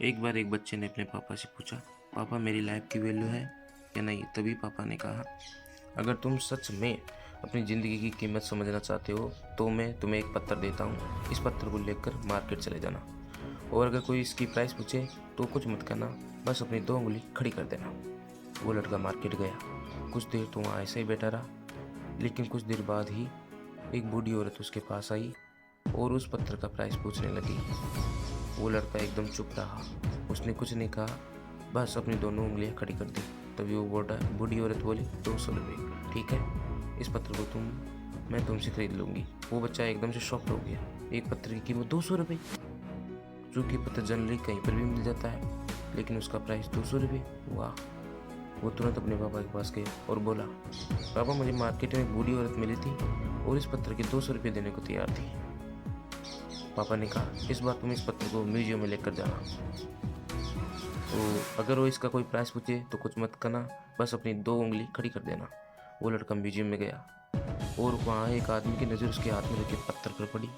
एक बार एक बच्चे ने अपने पापा से पूछा, पापा मेरी लाइफ की वैल्यू है या नहीं। तभी पापा ने कहा, अगर तुम सच में अपनी ज़िंदगी की कीमत समझना चाहते हो तो मैं तुम्हें एक पत्थर देता हूँ। इस पत्थर को लेकर मार्केट चले जाना और अगर कोई इसकी प्राइस पूछे तो कुछ मत करना, बस अपनी 2 उंगली खड़ी कर देना। वो लड़का मार्केट गया। कुछ देर तो वहाँ ऐसे ही बैठा रहा, लेकिन कुछ देर बाद ही एक बूढ़ी औरत उसके पास आई और उस पत्थर का प्राइस पूछने लगी। वो लड़का एकदम चुप रहा, उसने कुछ नहीं कहा, बस अपनी दोनों उंगलियां खड़ी कर दी। तभी वो बूढ़ी औरत बोली, 200 रुपये। ठीक है, इस पत्थर को मैं तुमसे खरीद लूँगी। वो बच्चा एकदम से शॉक्ड हो गया, एक पत्थर की कीमत 200 रुपये, जो कि पत्थर जनरली कहीं पर भी मिल जाता है, लेकिन उसका प्राइस 200 रुपये। वाह! वो तुरंत अपने पापा के पास गया और बोला, पापा मुझे मार्केट में एक बूढ़ी औरत मिली थी और इस पत्थर के 200 रुपये देने को तैयार थी। पापा ने कहा, इस बार तुम इस पत्थर को म्यूजियम में लेकर जाना। तो अगर वो इसका कोई प्राइस पूछे तो कुछ मत करना, बस अपनी 2 उंगली खड़ी कर देना। वो लड़का म्यूजियम में गया और वहाँ एक आदमी की नज़र उसके हाथ में रखे पत्थर पर पड़ी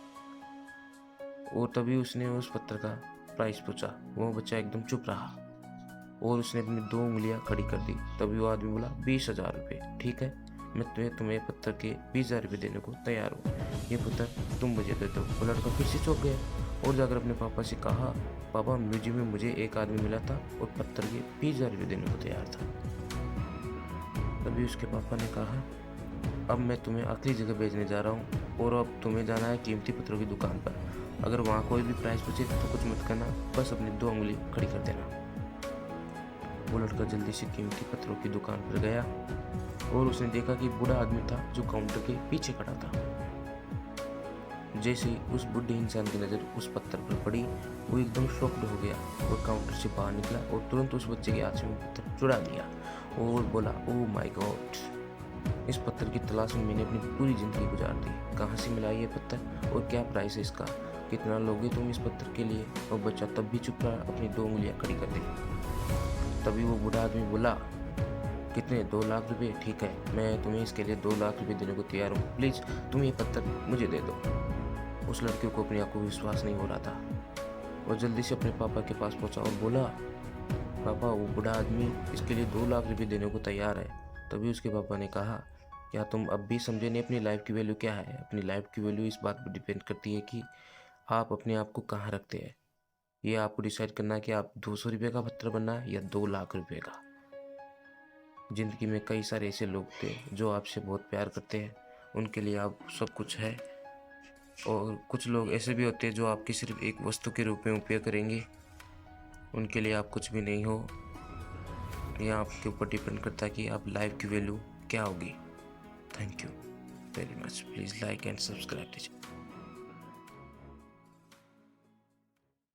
और तभी उसने उस पत्थर का प्राइस पूछा। वो बच्चा एकदम चुप रहा और उसने अपनी 2 उंगलियां खड़ी कर दी। तभी वो आदमी बोला, 20,000 रुपये। ठीक है, मैं तुम्हें पत्थर के 20,000 रुपये देने को तैयार हूँ। ये पत्थर तुम मुझे दे दो। वो लड़का फिर से चौंक गया और जाकर अपने पापा से कहा, पापा म्यूजियम में मुझे एक आदमी मिला था और पत्थर के 20,000 रुपये देने को तैयार था। तभी उसके पापा ने कहा, अब मैं तुम्हें अगली जगह भेजने जा रहा हूँ और अब तुम्हें जाना है कीमती पत्थरों की दुकान पर। अगर वहाँ कोई भी प्राइस पूछे तो कुछ मत करना, बस अपनी 2 उंगली खड़ी कर देना। वो लड़का जल्दी से कीमती पत्थरों की दुकान पर गया और उसने देखा कि बूढ़ा आदमी था जो काउंटर के पीछे खड़ा था। जैसे ही उस बूढ़े इंसान की नज़र उस पत्थर पर पड़ी, वो एकदम शॉक्ड हो गया और काउंटर से बाहर निकला और तुरंत उस बच्चे के हाथ से वो पत्थर चुरा लिया और बोला, ओह माय गॉड, इस पत्थर की तलाश में मैंने अपनी पूरी ज़िंदगी गुजार दी। कहाँ से मिला ये पत्थर और क्या प्राइस है इसका, कितना लोगे तुम इस पत्थर के लिए। और बच्चा तब भी चुप रहा, अपनी 2 उंगलियां खड़ी कर दी। तभी वो बूढ़ा आदमी बोला, कितने, 2 लाख रुपए। ठीक है, मैं तुम्हें इसके लिए 2 लाख रुपए देने को तैयार हूँ। प्लीज़ तुम ये पत्थर मुझे दे दो। उस लड़के को अपनी आंखों को विश्वास नहीं हो रहा था। वो जल्दी से अपने पापा के पास पहुंचा और बोला, पापा वो बूढ़ा आदमी इसके लिए 2 लाख रुपए देने को तैयार है। तभी उसके पापा ने कहा, क्या तुम अब भी समझे नहीं अपनी लाइफ की वैल्यू क्या है। अपनी लाइफ की वैल्यू इस बात पर डिपेंड करती है कि आप अपने आप को कहाँ रखते हैं। ये आपको डिसाइड करना है कि आप 200 रुपये का पत्थर बनना है या 2 लाख रुपये का। ज़िंदगी में कई सारे ऐसे लोग थे जो आपसे बहुत प्यार करते हैं, उनके लिए आप सब कुछ है, और कुछ लोग ऐसे भी होते हैं जो आपकी सिर्फ एक वस्तु के रूप में उपयोग करेंगे, उनके लिए आप कुछ भी नहीं हो। यह आपके ऊपर डिपेंड करता है कि आप लाइफ की वैल्यू क्या होगी। Thank you very much. Please like and subscribe दीजिए।